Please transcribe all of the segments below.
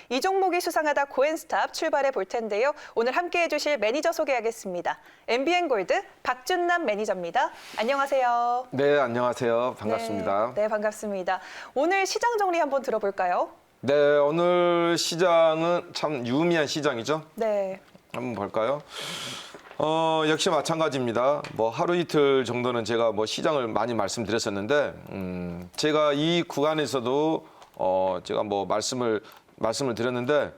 이 종목이 수상하다 고엔스탑 출발해 볼 텐데요. 오늘 함께해 주실 매니저 소개하겠습니다. MBN골드 박준남 매니저입니다. 안녕하세요. 네, 안녕하세요. 반갑습니다. 네, 반갑습니다. 오늘 시장 정리 한번 들어볼까요? 네, 오늘 시장은 참 유의미한 시장이죠. 네. 한번 볼까요? 역시 마찬가지입니다. 뭐 하루 이틀 정도는 제가 뭐 시장을 많이 말씀드렸었는데, 제가 이 구간에서도 제가 뭐 말씀을 드렸는데,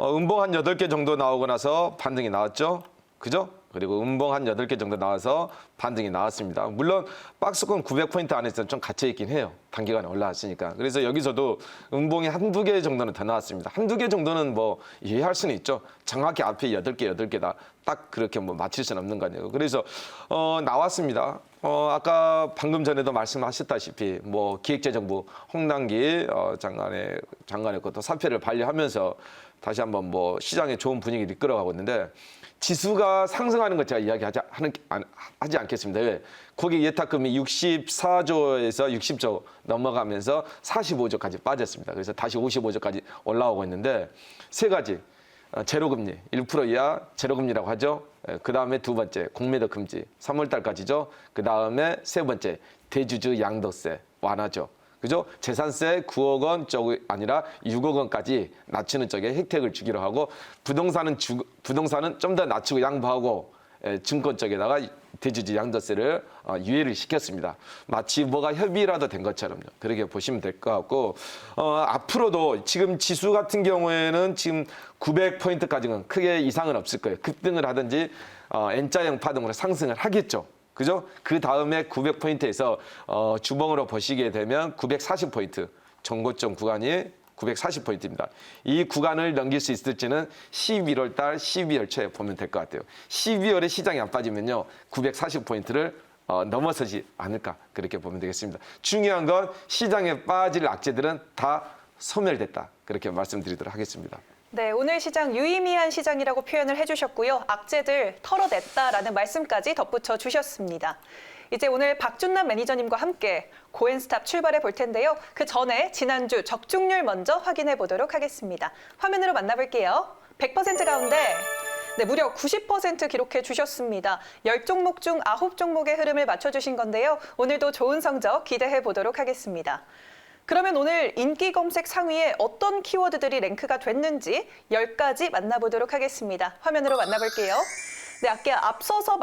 음봉 한 8개 정도 나오고 나서 반등이 나왔죠. 그죠? 그리고 음봉 한 8개 정도 나와서 반등이 나왔습니다. 물론 박스권 900포인트 안에서는 좀 갇혀있긴 해요. 단기간에 올라왔으니까. 그래서 여기서도 음봉이 한두 개 정도는 더 나왔습니다. 한두 개 정도는 뭐 이해할 수는 있죠. 정확히 앞에 8개다. 딱 그렇게 뭐 맞출 수는 없는 거 아니에요. 그래서 나왔습니다. 아까 방금 전에도 말씀하셨다시피 뭐 기획재정부 홍남기 장관의 것도 사표를 반려하면서 다시 한번 뭐 시장에 좋은 분위기를 이끌어가고 있는데, 지수가 상승하는 것 제가 하지 않겠습니다. 왜? 거기 예탁금이 64조에서 60조 넘어가면서 45조까지 빠졌습니다. 그래서 다시 55조까지 올라오고 있는데, 세 가지. 제로금리, 1% 이하 제로금리라고 하죠. 그 다음에 두 번째, 공매도 금지, 3월 달까지죠. 그 다음에 세 번째, 대주주 양도세 완화죠. 그죠? 재산세 9억 원 쪽이 아니라 6억 원까지 낮추는 쪽에 혜택을 주기로 하고, 부동산은 좀 더 낮추고 양보하고, 증권 쪽에다가 대주주 양도세를 유예를 시켰습니다. 마치 뭐가 협의라도 된 것처럼요. 그렇게 보시면 될 것 같고, 앞으로도 지금 지수 같은 경우에는 지금 900포인트까지는 크게 이상은 없을 거예요. 급등을 하든지 N자형 파동으로 상승을 하겠죠. 그죠? 그 다음에 900포인트에서 주봉으로 보시게 되면 940포인트, 정고점 구간이 940포인트입니다. 이 구간을 넘길 수 있을지는 11월 달, 12월 초에 보면 될 것 같아요. 12월에 시장이 안 빠지면요, 940포인트를 넘어서지 않을까, 그렇게 보면 되겠습니다. 중요한 건 시장에 빠질 악재들은 다 소멸됐다, 그렇게 말씀드리도록 하겠습니다. 네, 오늘 시장 유의미한 시장이라고 표현을 해주셨고요. 악재들 털어냈다라는 말씀까지 덧붙여 주셨습니다. 이제 오늘 박준남 매니저님과 함께 고엔스탑 출발해 볼 텐데요. 그 전에 지난주 적중률 먼저 확인해 보도록 하겠습니다. 화면으로 만나볼게요. 100% 가운데 네, 무려 90% 기록해 주셨습니다. 10종목 중 9종목의 흐름을 맞춰주신 건데요. 오늘도 좋은 성적 기대해 보도록 하겠습니다. 그러면 오늘 인기 검색 상위에 어떤 키워드들이 랭크가 됐는지 10가지 만나보도록 하겠습니다. 화면으로 만나볼게요. 네, 아까 앞서서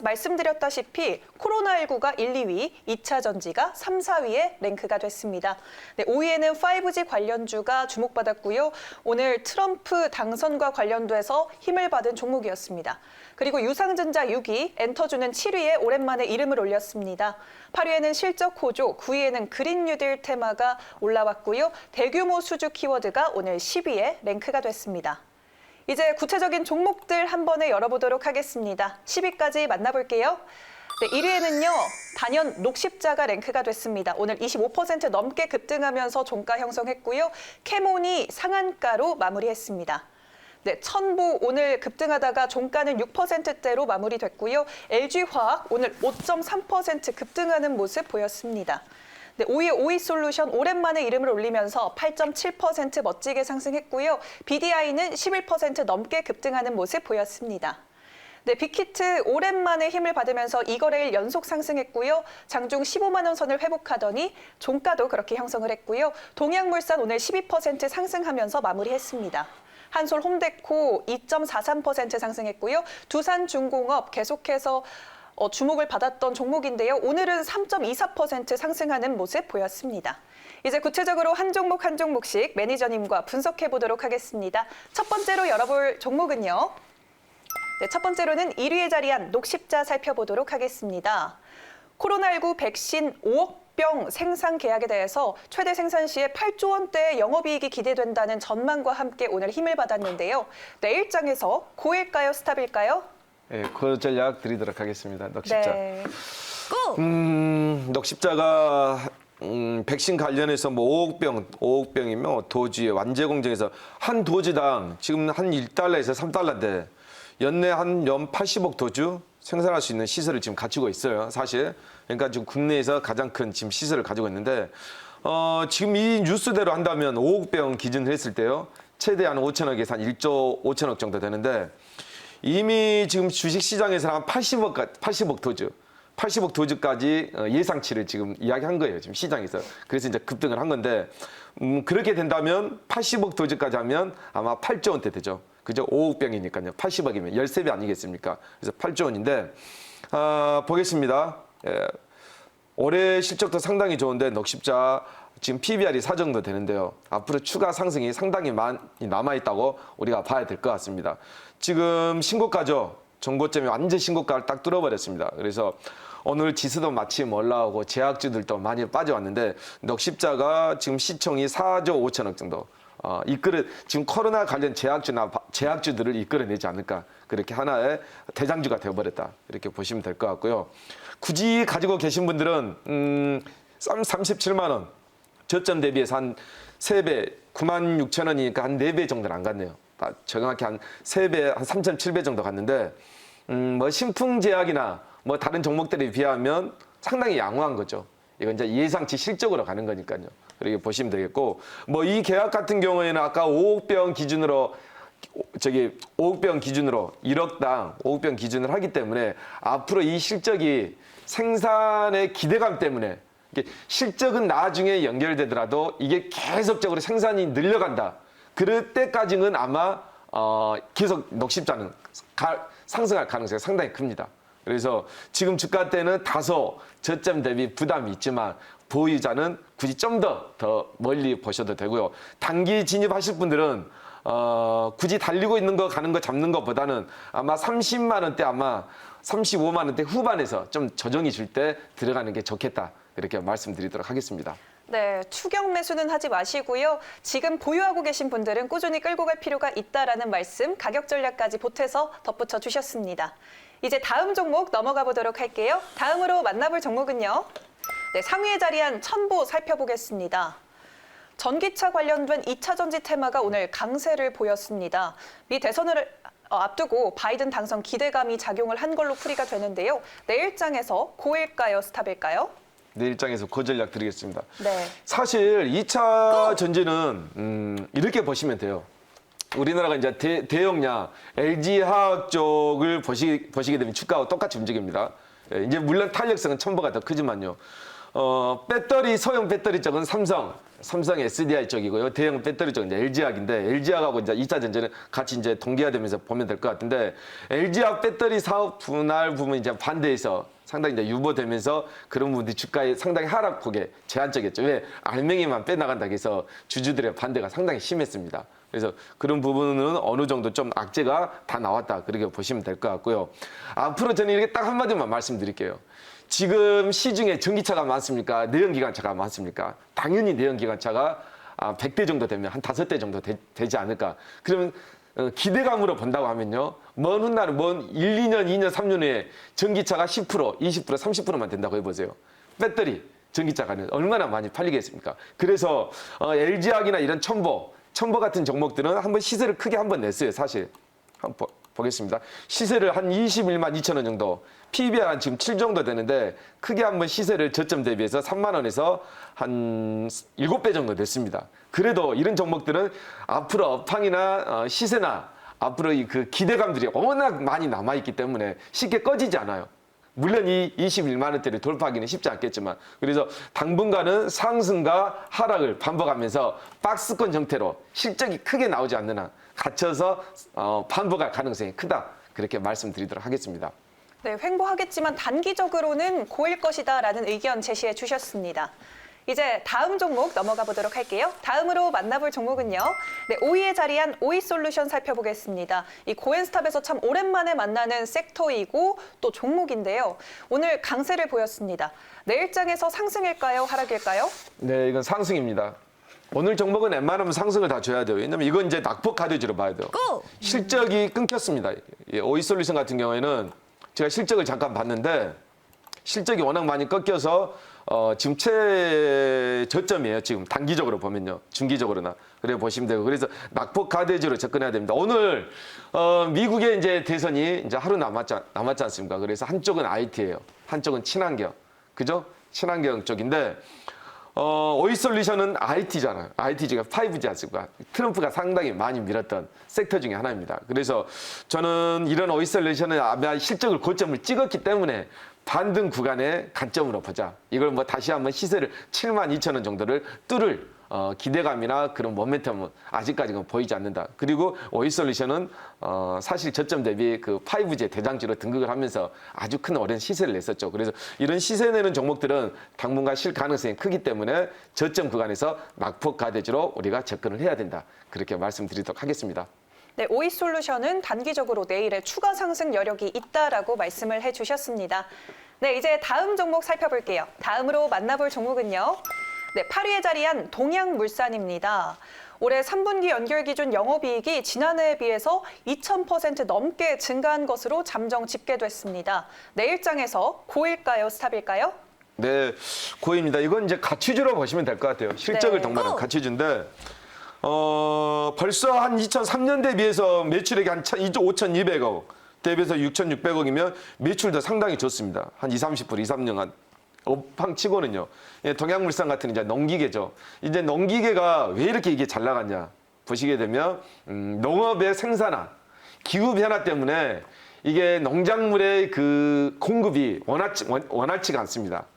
말씀드렸다시피 코로나19가 1, 2위, 2차 전지가 3, 4위에 랭크가 됐습니다. 네, 5위에는 5G 관련주가 주목받았고요. 오늘 트럼프 당선과 관련돼서 힘을 받은 종목이었습니다. 그리고 유상증자 6위, 엔터주는 7위에 오랜만에 이름을 올렸습니다. 8위에는 실적 호조, 9위에는 그린 뉴딜 테마가 올라왔고요. 대규모 수주 키워드가 오늘 10위에 랭크가 됐습니다. 이제 구체적인 종목들 한 번에 열어보도록 하겠습니다. 10위까지 만나볼게요. 네, 1위에는요, 단연 녹십자가 랭크가 됐습니다. 오늘 25% 넘게 급등하면서 종가 형성했고요. 캐몬이 상한가로 마무리했습니다. 네, 천보 오늘 급등하다가 종가는 6%대로 마무리됐고요. LG화학 오늘 5.3% 급등하는 모습 보였습니다. 네, 5위 오이솔루션 오랜만에 이름을 올리면서 8.7% 멋지게 상승했고요. BDI는 11% 넘게 급등하는 모습 보였습니다. 네, 빅히트 오랜만에 힘을 받으면서 2거래일 연속 상승했고요. 장중 15만 원 선을 회복하더니 종가도 그렇게 형성을 했고요. 동양물산 오늘 12% 상승하면서 마무리했습니다. 한솔 홈데코 2.43% 상승했고요. 두산중공업 계속해서 주목을 받았던 종목인데요. 오늘은 3.24% 상승하는 모습 보였습니다. 이제 구체적으로 한 종목 한 종목씩 매니저님과 분석해 보도록 하겠습니다. 첫 번째로 열어볼 종목은요. 네, 첫 번째로는 1위에 자리한 녹십자 살펴보도록 하겠습니다. 코로나19 백신 5억 병 생산 계약에 대해서 최대 생산 시에 8조 원대의 영업이익이 기대된다는 전망과 함께 오늘 힘을 받았는데요. 내일장에서 고일까요, 스탑일까요? 네, 그 전략 드리도록 하겠습니다. 녹십자. 네. 녹십자가 백신 관련해서 뭐 5억 병이면 도주의 완제 공정에서 한 도주당 지금 한 1달러에서 3달러인데 연내 한 80억 도주 생산할 수 있는 시설을 지금 갖추고 있어요, 사실. 그러니까 지금 국내에서 가장 큰 지금 시설을 가지고 있는데, 지금 이 뉴스대로 한다면 5억 병 기준을 했을 때요, 최대한 5천억에서 한 1조 5천억 정도 되는데 이미 지금 주식시장에서 한 80억 도주, 80억 도주까지 예상치를 지금 이야기한 거예요. 지금 시장에서. 그래서 이제 급등을 한 건데 그렇게 된다면 80억 도주까지 하면 아마 8조 원대 되죠. 그죠? 5억 병이니까요. 80억이면 13배 아니겠습니까? 그래서 8조 원인데 보겠습니다. 예. 올해 실적도 상당히 좋은데 넉십자 지금 PBR이 4 정도 되는데요. 앞으로 추가 상승이 상당히 많이 남아있다고 우리가 봐야 될 것 같습니다. 지금 신고가죠. 정고점이 완전 신고가를 딱 뚫어버렸습니다. 그래서 오늘 지수도 마침 올라오고 제약주들도 많이 빠져왔는데 넉십자가 지금 시총이 4조 5천억 정도 지금 코로나 관련 제약주들을 이끌어내지 않을까. 그렇게 하나의 대장주가 되어버렸다. 이렇게 보시면 될 것 같고요. 굳이 가지고 계신 분들은 37만 원 저점 대비해서 한 3배 9만 6천 원이니까 한 4배 정도는 안 갔네요. 정확히 한 3배, 한 3.7배 정도 갔는데 뭐 신풍제약이나 뭐 다른 종목들에 비하면 상당히 양호한 거죠. 이건 이제 예상치 실적으로 가는 거니까요. 그렇게 보시면 되겠고 뭐 이 계약 같은 경우에는 아까 5억 병 기준으로 1억당 5억 병 기준을 하기 때문에 앞으로 이 실적이 생산의 기대감 때문에 실적은 나중에 연결되더라도 이게 계속적으로 생산이 늘려간다. 그럴 때까지는 아마 계속 넉십자는 상승할 가능성이 상당히 큽니다. 그래서 지금 주가 때는 다소 저점 대비 부담이 있지만 보유자는 굳이 좀 더 멀리 보셔도 되고요. 단기 진입하실 분들은 굳이 달리고 있는 거 가는 거 잡는 것보다는 아마 30만 원대 아마 35만 원대 후반에서 좀 조정이 줄 때 들어가는 게 좋겠다. 이렇게 말씀드리도록 하겠습니다. 네, 추격 매수는 하지 마시고요. 지금 보유하고 계신 분들은 꾸준히 끌고 갈 필요가 있다라는 말씀, 가격 전략까지 보태서 덧붙여 주셨습니다. 이제 다음 종목 넘어가 보도록 할게요. 다음으로 만나볼 종목은요. 네, 상위에 자리한 첨보 살펴보겠습니다. 전기차 관련된 2차 전지 테마가 오늘 강세를 보였습니다. 미 대선을 앞두고 바이든 당선 기대감이 작용을 한 걸로 풀이가 되는데요. 내일장에서 고일까요, 스탑일까요? 내일장에서 고전략 드리겠습니다. 네. 사실 2차 전지는 이렇게 보시면 돼요. 우리나라가 이제 대용량 LG화학 쪽을 보시게 되면 주가와 똑같이 움직입니다. 예, 이제 물론 탄력성은 첨보가 더 크지만요. 배터리 소형 배터리 쪽은 삼성 SDI 쪽이고요. 대형 배터리 쪽은 이제 LG화학인데 LG화학하고 이제 2차 전지는 같이 이제 동기화되면서 보면 될 것 같은데 LG화학 배터리 사업 분할 부분 이제 반대해서 상당히 이제 유보되면서 그런 부분들이 주가에 상당히 하락폭에 제한적이었죠. 왜 알맹이만 빼나간다고 해서 주주들의 반대가 상당히 심했습니다. 그래서 그런 부분은 어느 정도 좀 악재가 다 나왔다. 그렇게 보시면 될 것 같고요. 앞으로 저는 이렇게 딱 한마디만 말씀드릴게요. 지금 시중에 전기차가 많습니까? 내연기관차가 많습니까? 당연히 내연기관차가 100대 정도 되면 한 5대 정도 되지 않을까. 그러면 기대감으로 본다고 하면요. 먼 훗날은 먼 1, 2년, 2년, 3년 후에 전기차가 10%, 20%, 30%만 된다고 해보세요. 배터리, 전기차가 얼마나 많이 팔리겠습니까? 그래서 LG화학이나 이런 첨보 같은 종목들은 한번 시세를 크게 한번 냈어요. 사실. 한번 보겠습니다. 시세를 한 21만 2천 원 정도, PBR 한 지금 7 정도 되는데 크게 한번 시세를 저점 대비해서 3만 원에서 한 7배 정도 냈습니다. 그래도 이런 종목들은 앞으로 업황이나 시세나 앞으로 그 기대감들이 워낙 많이 남아있기 때문에 쉽게 꺼지지 않아요. 물론 이 21만 원대를 돌파하기는 쉽지 않겠지만 그래서 당분간은 상승과 하락을 반복하면서 박스권 형태로 실적이 크게 나오지 않는 한 갇혀서 반복할 가능성이 크다. 그렇게 말씀드리도록 하겠습니다. 네, 횡보하겠지만 단기적으로는 고일 것이다라는 의견 제시해 주셨습니다. 이제 다음 종목 넘어가 보도록 할게요. 다음으로 만나볼 종목은요. 네, 5위에 자리한 오이솔루션 살펴보겠습니다. 이 고엔스탑에서 참 오랜만에 만나는 섹터이고 또 종목인데요. 오늘 강세를 보였습니다. 내일장에서 상승일까요? 하락일까요? 네, 이건 상승입니다. 오늘 종목은 웬만하면 상승을 다 줘야 돼요. 왜냐면 이건 이제 낙폭 가드지로 봐야 돼요. 실적이 끊겼습니다. 오이솔루션 같은 경우에는 제가 실적을 잠깐 봤는데 실적이 워낙 많이 꺾여서 지금 최저점이에요. 지금 단기적으로 보면요. 중기적으로나. 그래 보시면 되고. 그래서 낙폭 가드지로 접근해야 됩니다. 오늘 미국의 이제 대선이 이제 하루 남았지 않습니까? 그래서 한쪽은 IT예요. 한쪽은 친환경. 그죠? 친환경 쪽인데 오이솔루션은 IT잖아요. IT가 5G 아시고 트럼프가 상당히 많이 밀었던 섹터 중에 하나입니다. 그래서 저는 이런 오이솔루션은 아마 실적을 고점을 찍었기 때문에 반등 구간의 관점으로 보자. 이걸 뭐 다시 한번 시세를 72,000원 정도를 뚫을 기대감이나 그런 모멘텀은 아직까지는 보이지 않는다. 그리고 오이솔루션은 사실 저점 대비 그 5G의 대장주로 등극을 하면서 아주 큰 오랜 시세를 냈었죠. 그래서 이런 시세 내는 종목들은 당분간 실 가능성이 크기 때문에 저점 구간에서 낙폭 가대주로 우리가 접근을 해야 된다. 그렇게 말씀드리도록 하겠습니다. 네, 오이솔루션은 단기적으로 내일의 추가 상승 여력이 있다라고 말씀을 해주셨습니다. 네, 이제 다음 종목 살펴볼게요. 다음으로 만나볼 종목은요. 네, 8위에 자리한 동양물산입니다. 올해 3분기 연결 기준 영업이익이 지난해에 비해서 2000% 넘게 증가한 것으로 잠정 집계됐습니다. 내일장에서 고일까요, 스탑일까요? 네, 고입니다. 이건 이제 가치주로 보시면 될 것 같아요. 실적을 네. 동반한 가치주인데 벌써 한 2003년 대비해서 매출액이 한 5,200억 대비해서 6,600억이면 매출도 상당히 좋습니다. 한 20-30% 2, 3년 한 업황 치고는요. 예, 동양물산 같은 이제 농기계죠. 이제 농기계가 왜 이렇게 이게 잘 나갔냐 보시게 되면 농업의 생산화, 기후 변화 때문에 이게 농작물의 그 공급이 원활치가 않습니다.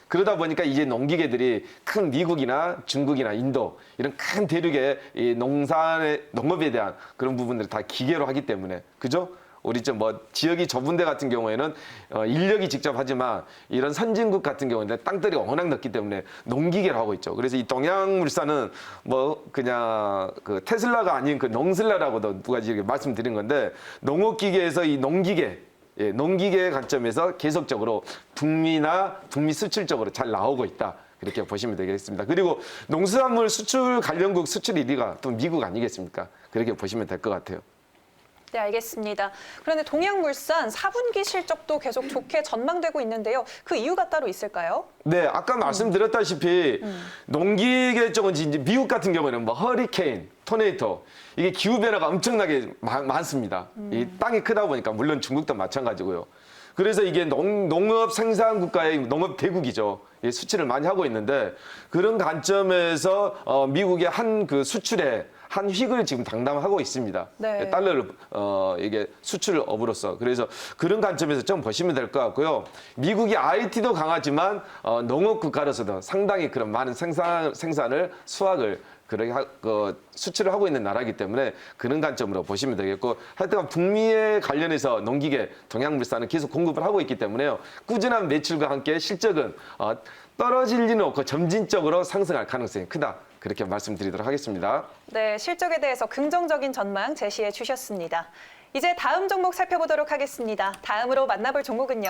그러다 보니까 이제 농기계들이 큰 미국이나 중국이나 인도 이런 큰 대륙의 이 농업에 대한 그런 부분들을 다 기계로 하기 때문에 그죠? 우리 좀 뭐 지역이 좁은 데 같은 경우에는 인력이 직접 하지만 이런 선진국 같은 경우에는 땅들이 워낙 넓기 때문에 농기계를 하고 있죠. 그래서 이 동양물산은 뭐 그냥 그 테슬라가 아닌 그 농슬라라고도 누가 이렇게 말씀드린 건데 농업기계에서 이 농기계 예, 농기계 관점에서 계속적으로 북미 수출적으로 잘 나오고 있다. 이렇게 보시면 되겠습니다. 그리고 농수산물 수출 관련국 수출 1위가 또 미국 아니겠습니까? 그렇게 보시면 될 것 같아요. 네, 알겠습니다. 그런데 동양물산 4분기 실적도 계속 좋게 전망되고 있는데요. 그 이유가 따로 있을까요? 네, 아까 말씀드렸다시피 농기계 쪽은 이제 미국 같은 경우에는 뭐 허리케인, 토네이토 이게 기후 변화가 엄청나게 많습니다. 이 땅이 크다 보니까 물론 중국도 마찬가지고요. 그래서 이게 농업 생산 국가의 농업 대국이죠. 수출을 많이 하고 있는데 그런 관점에서 미국의 한 그 수출에 한 휙을 지금 당담하고 있습니다. 네. 달러를 이게 수출 업으로서 그래서 그런 관점에서 좀 보시면 될 것 같고요. 미국이 IT도 강하지만 농업 국가로서도 상당히 그런 많은 생산을 수확을 수출을 하고 있는 나라이기 때문에 그런 관점으로 보시면 되겠고 하여튼 북미에 관련해서 농기계 동양물산은 계속 공급을 하고 있기 때문에요. 꾸준한 매출과 함께 실적은 떨어질 리는 없고 점진적으로 상승할 가능성이 크다. 그렇게 말씀드리도록 하겠습니다. 네, 실적에 대해서 긍정적인 전망 제시해 주셨습니다. 이제 다음 종목 살펴보도록 하겠습니다. 다음으로 만나볼 종목은요.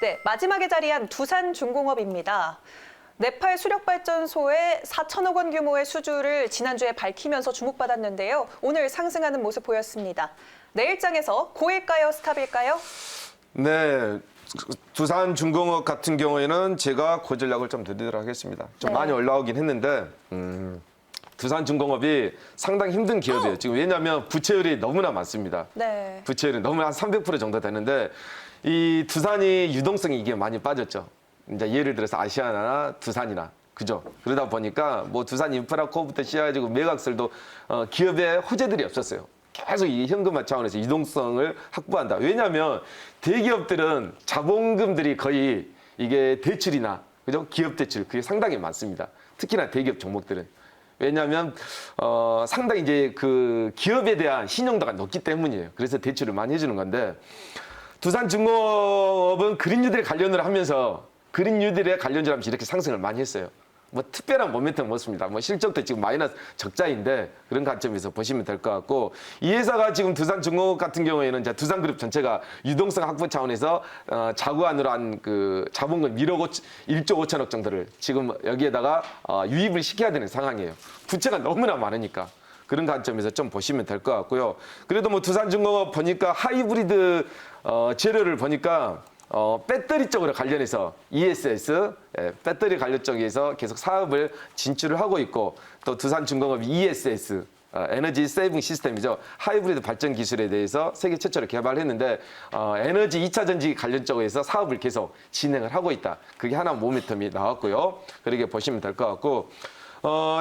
네, 마지막에 자리한 두산중공업입니다. 네팔 수력발전소의 4천억 원 규모의 수주를 지난주에 밝히면서 주목받았는데요. 오늘 상승하는 모습 보였습니다. 내일장에서 고일까요, 스탑일까요? 네, 두산중공업 같은 경우에는 제가 고전략을 좀 드리도록 하겠습니다. 좀 네. 많이 올라오긴 했는데 두산중공업이 상당히 힘든 기업이에요. 지금 왜냐하면 부채율이 너무나 많습니다. 네. 부채율이 너무나 한 300% 정도 되는데 이 두산이 유동성이 이게 많이 빠졌죠. 이제 예를 들어서 아시아나 두산이나 그죠? 그러다 보니까 뭐 두산 인프라코부터 시작해가지고 매각설도 기업의 호재들이 없었어요. 계속 이 현금화 차원에서 유동성을 확보한다. 왜냐하면 대기업들은 자본금들이 거의 이게 대출이나 그죠? 기업 대출 그게 상당히 많습니다. 특히나 대기업 종목들은. 왜냐하면 상당히 이제 그 기업에 대한 신용도가 높기 때문이에요. 그래서 대출을 많이 해주는 건데 두산중공업은 그린뉴딜에 관련을 하면서 그린뉴딜에 관련주로 하면서 이렇게 상승을 많이 했어요. 뭐 특별한 모멘텀 없습니다. 뭐 실적도 지금 마이너스 적자인데 그런 관점에서 보시면 될 것 같고 이 회사가 지금 두산중공업 같은 경우에는 이제 두산그룹 전체가 유동성 확보 차원에서 자구안으로 한 그 자본금 1조 5천억 정도를 지금 여기에다가 유입을 시켜야 되는 상황이에요. 부채가 너무나 많으니까. 그런 관점에서 좀 보시면 될 것 같고요. 그래도 뭐 두산중공업 보니까 하이브리드 재료를 보니까 배터리 쪽으로 관련해서 ESS, 배터리 관련 쪽에서 계속 사업을 진출을 하고 있고 또 두산중공업 ESS, 에너지 세이빙 시스템이죠. 하이브리드 발전 기술에 대해서 세계 최초로 개발했는데 에너지 2차 전지 관련 쪽에서 사업을 계속 진행을 하고 있다. 그게 하나 모멘텀이 나왔고요. 그렇게 보시면 될 것 같고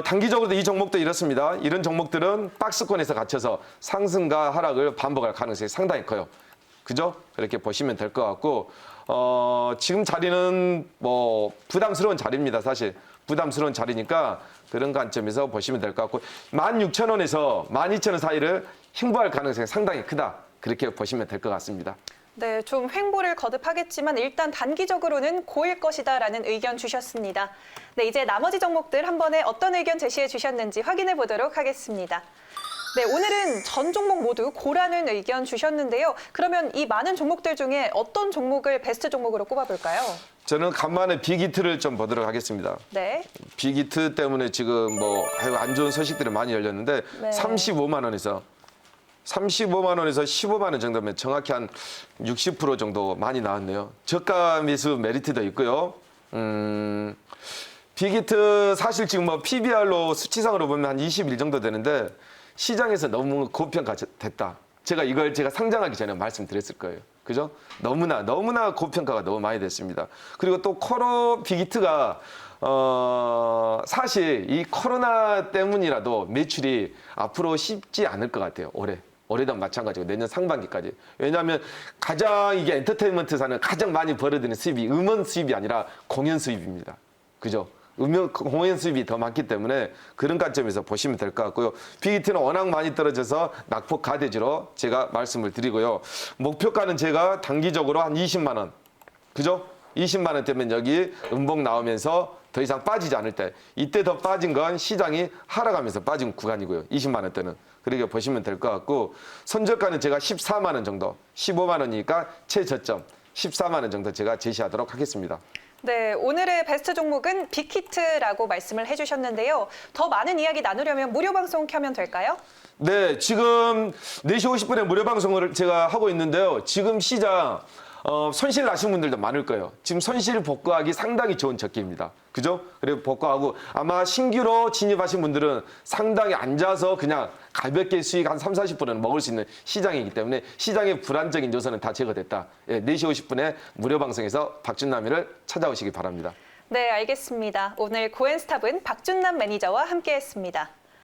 단기적으로도 이 종목도 이렇습니다. 이런 종목들은 박스권에서 갇혀서 상승과 하락을 반복할 가능성이 상당히 커요. 그죠? 그렇게 보시면 될 것 같고 지금 자리는 뭐 부담스러운 자리입니다. 사실 부담스러운 자리니까 그런 관점에서 보시면 될 것 같고 16,000원에서 12,000원 사이를 횡보할 가능성이 상당히 크다. 그렇게 보시면 될 것 같습니다. 네, 좀 횡보를 거듭하겠지만 일단 단기적으로는 고일 것이다라는 의견 주셨습니다. 네, 이제 나머지 종목들 한 번에 어떤 의견 제시해 주셨는지 확인해 보도록 하겠습니다. 네, 오늘은 전 종목 모두 고라는 의견 주셨는데요. 그러면 이 많은 종목들 중에 어떤 종목을 베스트 종목으로 꼽아볼까요? 저는 간만에 빅히트를 좀 보도록 하겠습니다. 네. 빅히트 때문에 지금 뭐 안 좋은 소식들이 많이 열렸는데 네. 35만 원에서 15만 원 정도면 정확히 한 60% 정도 많이 나왔네요. 저가 매수 메리트도 있고요. 빅히트 사실 지금 뭐 PBR로 수치상으로 보면 한 21 정도 되는데 시장에서 너무 고평가됐다. 제가 상장하기 전에 말씀드렸을 거예요. 그죠? 너무나 고평가가 너무 많이 됐습니다. 그리고 또 빅히트가 사실 이 코로나 때문이라도 매출이 앞으로 쉽지 않을 것 같아요. 올해도 마찬가지고 내년 상반기까지. 왜냐하면 가장 이게 엔터테인먼트사는 가장 많이 벌어들이는 수입이 음원 수입이 아니라 공연 수입입니다. 그죠? 공연 수입이 더 많기 때문에 그런 관점에서 보시면 될 것 같고요. 빅히트는 워낙 많이 떨어져서 낙폭 가대지로 제가 말씀을 드리고요. 목표가는 제가 단기적으로 한 20만 원. 그죠? 20만 원 되면 여기 음봉 나오면서 더 이상 빠지지 않을 때 이때 더 빠진 건 시장이 하락하면서 빠진 구간이고요. 20만 원대는. 그렇게 보시면 될 것 같고 선저가는 제가 14만 원 정도, 15만 원이니까 최저점 14만 원 정도 제가 제시하도록 하겠습니다. 네, 오늘의 베스트 종목은 빅히트라고 말씀을 해주셨는데요. 더 많은 이야기 나누려면 무료 방송 켜면 될까요? 네, 지금 4시 50분에 무료 방송을 제가 하고 있는데요. 지금 시장 손실 나신 분들도 많을 거예요. 지금 손실 복구하기 상당히 좋은 적기입니다. 그죠? 그리고 복구하고 아마 신규로 진입하신 분들은 상당히 앉아서 그냥 가볍게 수익 한 30-40%는 먹을 수 있는 시장이기 때문에 시장의 불안적인 요소는 다 제거됐다. 예, 4시 50분에 무료 방송에서 박준남이를 찾아오시기 바랍니다. 네, 알겠습니다. 오늘 고엔스탑은 박준남 매니저와 함께했습니다.